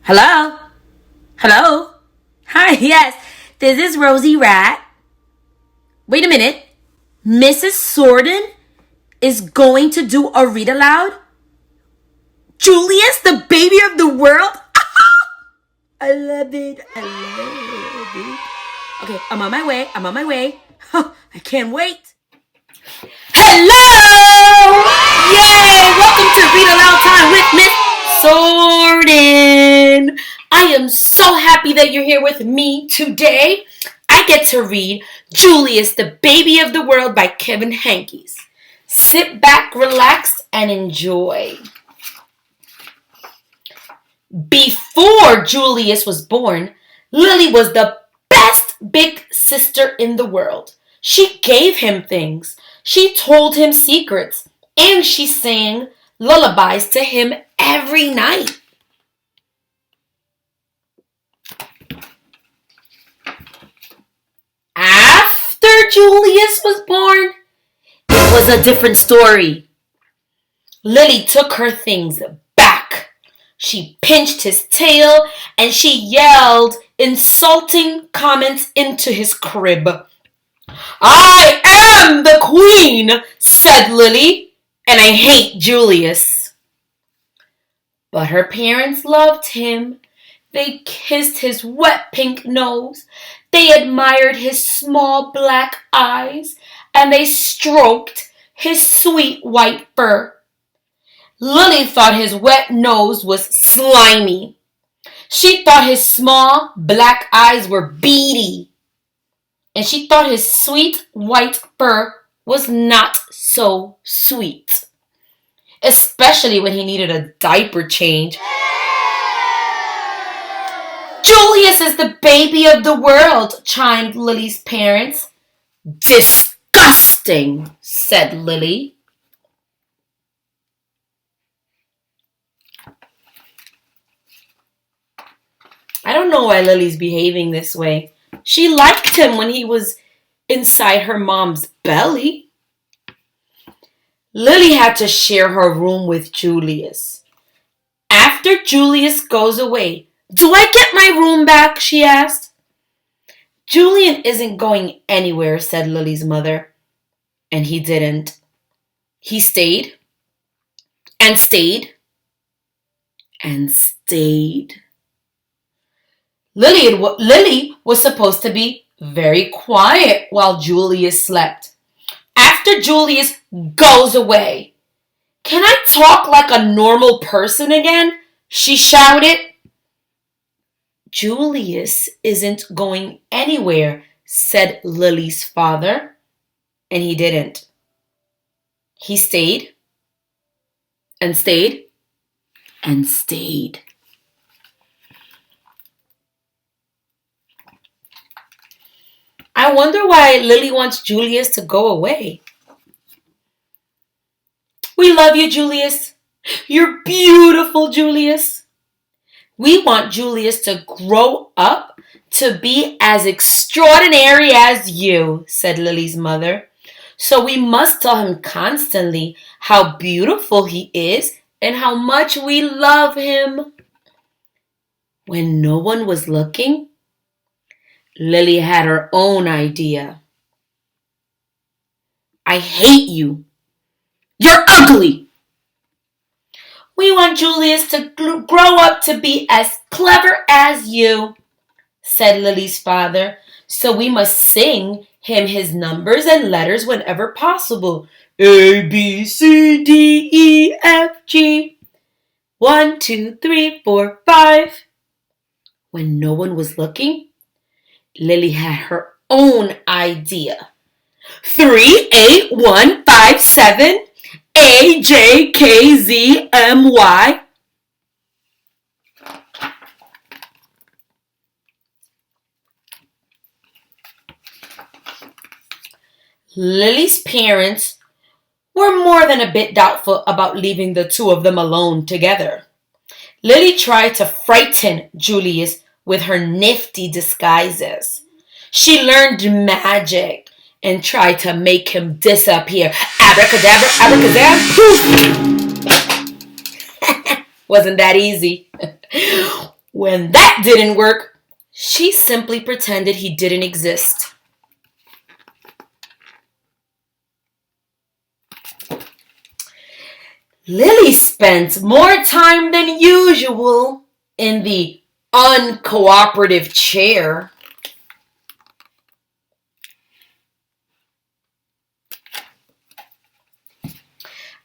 Hello? Hello? Hi, yes. This is Rosie Rat. Wait a minute. Mrs. Sorden is going to do a read aloud? Julius, the baby of the world? I love it. I love it. Okay, I'm on my way. I can't wait. Hello! Yay! Welcome to Read Aloud Time with Miss Sorden. I am so happy that you're here with me today. I get to read Julius, the Baby of the World by Kevin Henkes. Sit back, relax, and enjoy. Before Julius was born, Lilly was the best big sister in the world. She gave him things. She told him secrets. And she sang lullabies to him every night. After Julius was born, it was a different story. Lilly took her things back. She pinched his tail and she yelled insulting comments into his crib. I am the queen, said Lilly, and I hate Julius. But her parents loved him. They kissed his wet pink nose. They admired his small black eyes, and they stroked his sweet white fur. Lilly thought his wet nose was slimy. She thought his small black eyes were beady. And she thought his sweet white fur was not so sweet. Especially when he needed a diaper change. Julius is the baby of the world, chimed Lilly's parents. Disgusting, said Lilly. I don't know why Lily's behaving this way. She liked him when he was inside her mom's belly. Lilly had to share her room with Julius. After Julius goes away, do I get my room back? She asked. Julian isn't going anywhere, said Lily's mother. And he didn't. He stayed and stayed and stayed. Lilly was supposed to be very quiet while Julius slept. After Julius goes away, can I talk like a normal person again? She shouted. Julius isn't going anywhere, said Lily's father, and he didn't. He stayed and stayed and stayed. I wonder why Lilly wants Julius to go away. We love you, Julius. You're beautiful, Julius. We want Julius to grow up to be as extraordinary as you, said Lily's mother. So we must tell him constantly how beautiful he is and how much we love him. When no one was looking, Lilly had her own idea. I hate you. You're ugly. We want Julius to grow up to be as clever as you, said Lily's father. So we must sing him his numbers and letters whenever possible. A, B, C, D, E, F, G. 1, 2, 3, 4, 5. When no one was looking, Lilly had her own idea. 3, 8, 1, 5, 7, A, J, K, Z, M, Y. Lily's parents were more than a bit doubtful about leaving the two of them alone together. Lilly tried to frighten Julius with her nifty disguises. She learned magic and tried to make him disappear. Abracadabra, abracadabra, poof! Wasn't that easy? When that didn't work, she simply pretended he didn't exist. Lilly spent more time than usual in the uncooperative chair.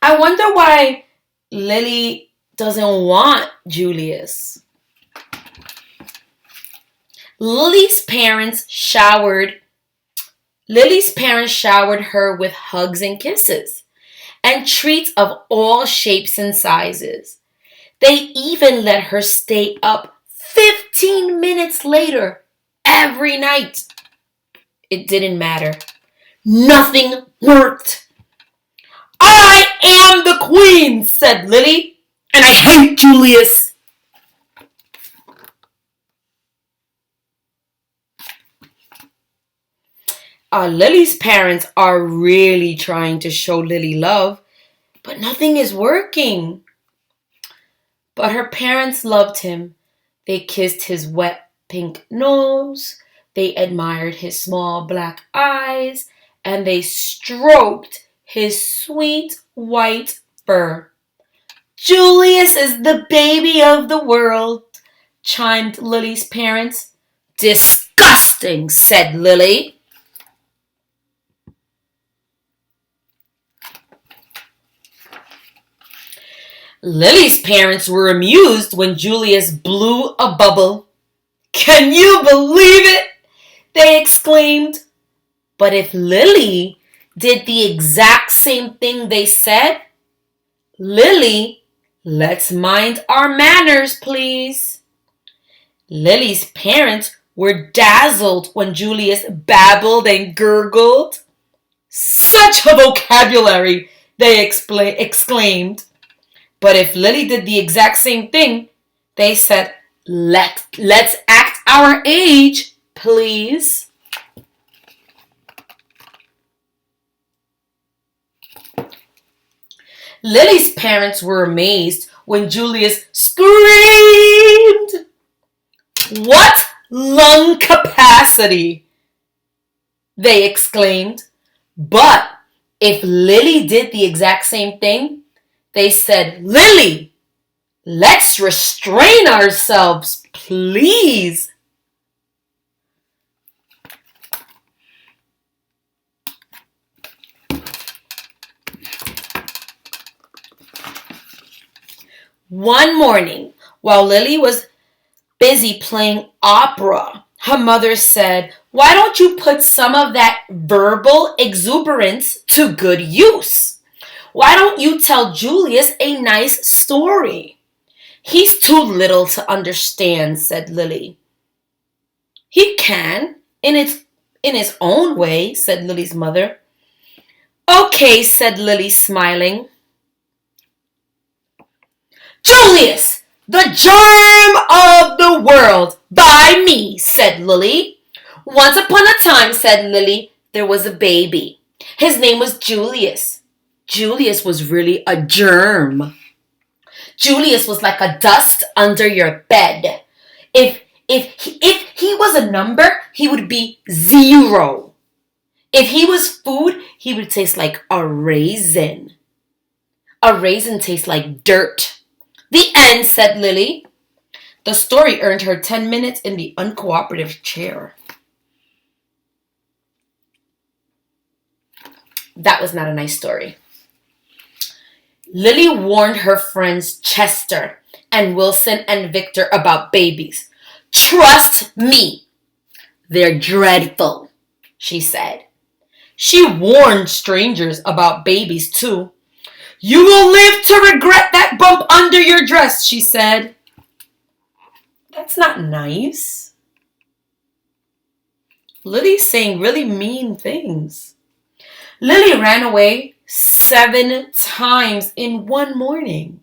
I wonder why Lilly doesn't want Julius. Lily's parents showered her with hugs and kisses and treats of all shapes and sizes. They even let her stay up 15 minutes later every night. It didn't matter. Nothing worked. I am the queen, said Lilly, and I hate Julius. Lily's parents are really trying to show Lilly love, but nothing is working. But her parents loved him. They kissed his wet pink nose, they admired his small black eyes, and they stroked his sweet white fur. Julius is the baby of the world, chimed Lily's parents. Disgusting, said Lilly. Lily's parents were amused when Julius blew a bubble. Can you believe it? They exclaimed. But if Lilly did the exact same thing they said, Lilly, let's mind our manners, please. Lily's parents were dazzled when Julius babbled and gurgled. Such a vocabulary, they exclaimed. But if Lilly did the exact same thing, they said, let's act our age, please. Lily's parents were amazed when Julius screamed. What lung capacity! They exclaimed. But if Lilly did the exact same thing, they said, Lilly, let's restrain ourselves, please. One morning, while Lilly was busy playing opera, her mother said, why don't you put some of that verbal exuberance to good use? Why don't you tell Julius a nice story? He's too little to understand, said Lilly. He can, in his own way, said Lily's mother. Okay, said Lilly, smiling. Julius, the germ of the world, by me, said Lilly. Once upon a time, said Lilly, there was a baby. His name was Julius. Julius was really a germ. Julius was like a dust under your bed. If he was a number, he would be 0. If he was food, he would taste like a raisin. A raisin tastes like dirt. The end, said Lilly. The story earned her 10 minutes in the uncooperative chair. That was not a nice story. Lilly warned her friends Chester and Wilson and Victor about babies. Trust me, they're dreadful, she said. She warned strangers about babies too. You will live to regret that bump under your dress, she said. That's not nice. Lilly's saying really mean things. Lilly ran away 7 times in one morning.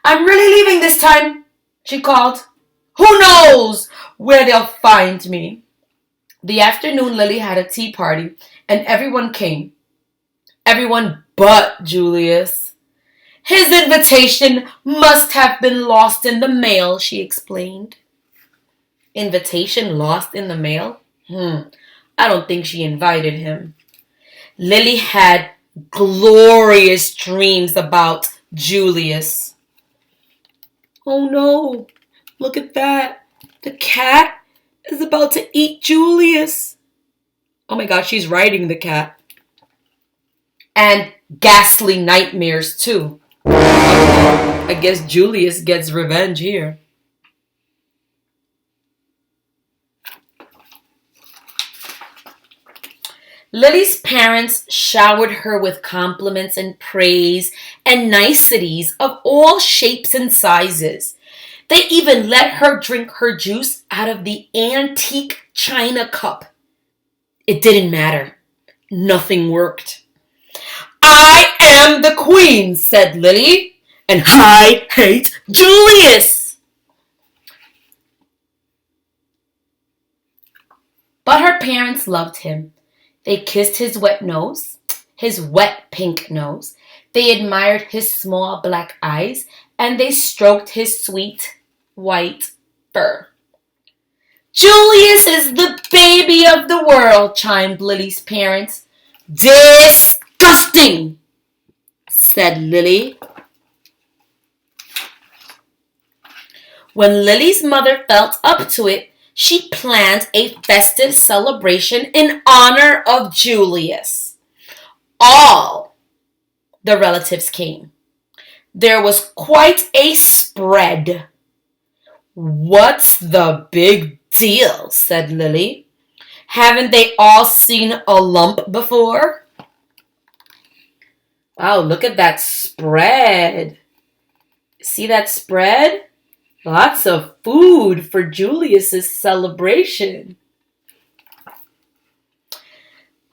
I'm really leaving this time, she called. Who knows where they'll find me? The afternoon, Lilly had a tea party and everyone came. Everyone but Julius. His invitation must have been lost in the mail, she explained. Invitation lost in the mail? I don't think she invited him. Lilly had glorious dreams about Julius. Oh no, look at that. The cat is about to eat Julius. Oh my God, she's riding the cat. And ghastly nightmares too. I guess Julius gets revenge here. Lily's parents showered her with compliments and praise and niceties of all shapes and sizes. They even let her drink her juice out of the antique china cup. It didn't matter. Nothing worked. I am the queen, said Lilly, and I hate Julius. But her parents loved him. They kissed his wet nose, his wet pink nose. They admired his small black eyes, and they stroked his sweet white fur. Julius is the baby of the world, chimed Lily's parents. Disgusting, said Lilly. When Lily's mother felt up to it, she planned a festive celebration in honor of Julius. All the relatives came. There was quite a spread. What's the big deal? Said Lilly. Haven't they all seen a lump before? Wow, look at that spread. See that spread? Lots of food for Julius's celebration.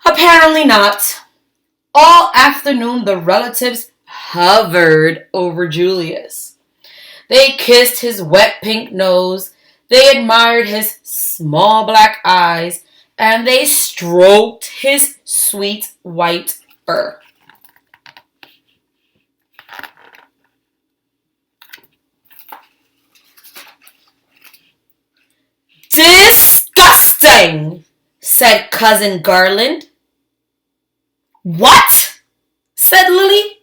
Apparently not. All afternoon, the relatives hovered over Julius. They kissed his wet pink nose, they admired his small black eyes, and they stroked his sweet white fur. Disgusting, said Cousin Garland. What? Said Lilly.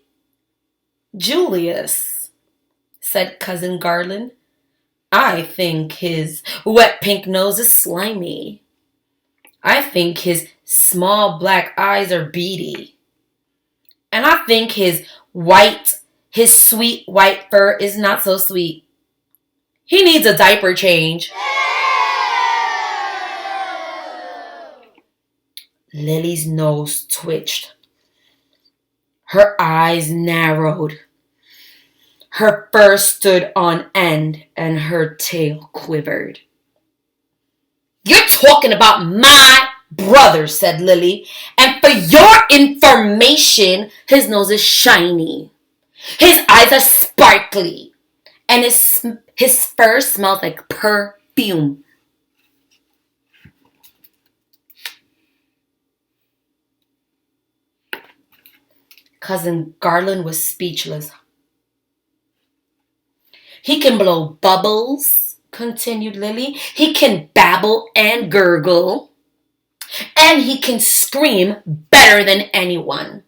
Julius, said Cousin Garland. I think his wet pink nose is slimy. I think his small black eyes are beady. And I think his sweet white fur is not so sweet. He needs a diaper change. Lily's nose twitched. Her eyes narrowed. Her fur stood on end and her tail quivered. You're talking about my brother, said Lilly. And for your information, his nose is shiny. His eyes are sparkly. And his fur smells like perfume. Cousin Garland was speechless. He can blow bubbles, continued Lilly. He can babble and gurgle. And he can scream better than anyone.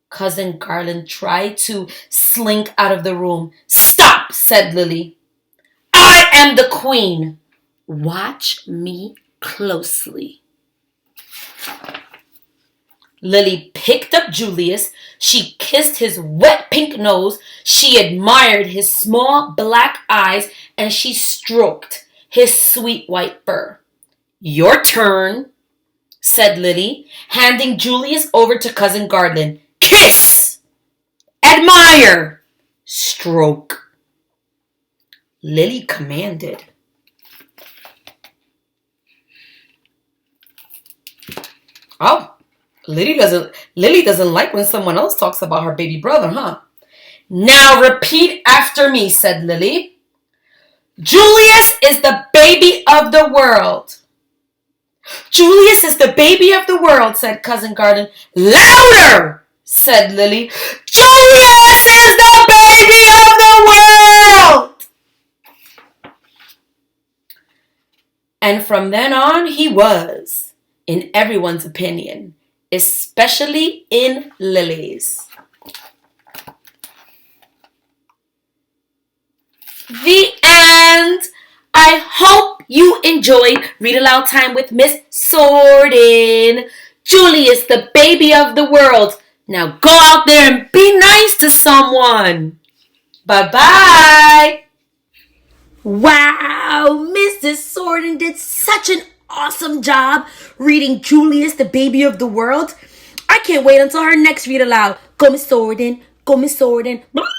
Cousin Garland tried to slink out of the room. Stop, said Lilly. I am the queen. Watch me closely. Lilly picked up Julius. She kissed his wet pink nose. She admired his small black eyes. And she stroked his sweet white fur. Your turn, said Lilly, handing Julius over to Cousin Garland. Kiss! Admire! Stroke. Lilly commanded. Oh. Lilly doesn't like when someone else talks about her baby brother, huh? Now repeat after me, said Lilly. Julius is the baby of the world. Julius is the baby of the world, said Cousin Garland. Louder, said Lilly. Julius is the baby of the world! And from then on, he was, in everyone's opinion, especially in Lilly's. The end. I hope you enjoyed Read Aloud Time with Miss Sorden. Julius, the baby of the world. Now go out there and be nice to someone. Bye-bye. Wow, Mrs. Sorden did such an awesome job reading Julius, the baby of the world. I can't wait until her next read aloud. Go, Miss Sorden. Go, Miss Sorden.